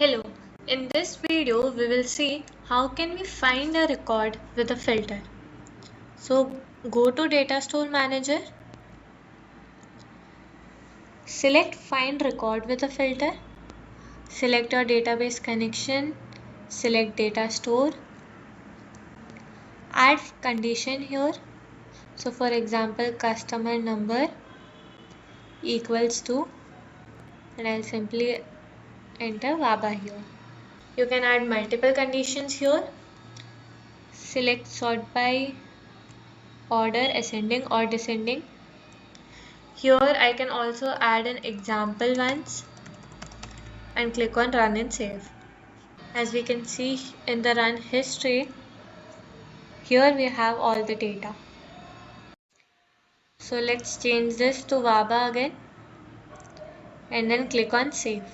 Hello, in this video we will see how can we find a record with a filter. So go to Datastore Manager, select Find Record with a filter, select your database connection, select Datastore, add condition here. So for example, customer number equals to, and I'll simply enter WABA here. You can add multiple conditions here. Select sort by order, ascending or descending. Here I can also add an example once and click on run and save. As we can see in the run history, here we have all the data. So let's change this to WABA again and then click on save.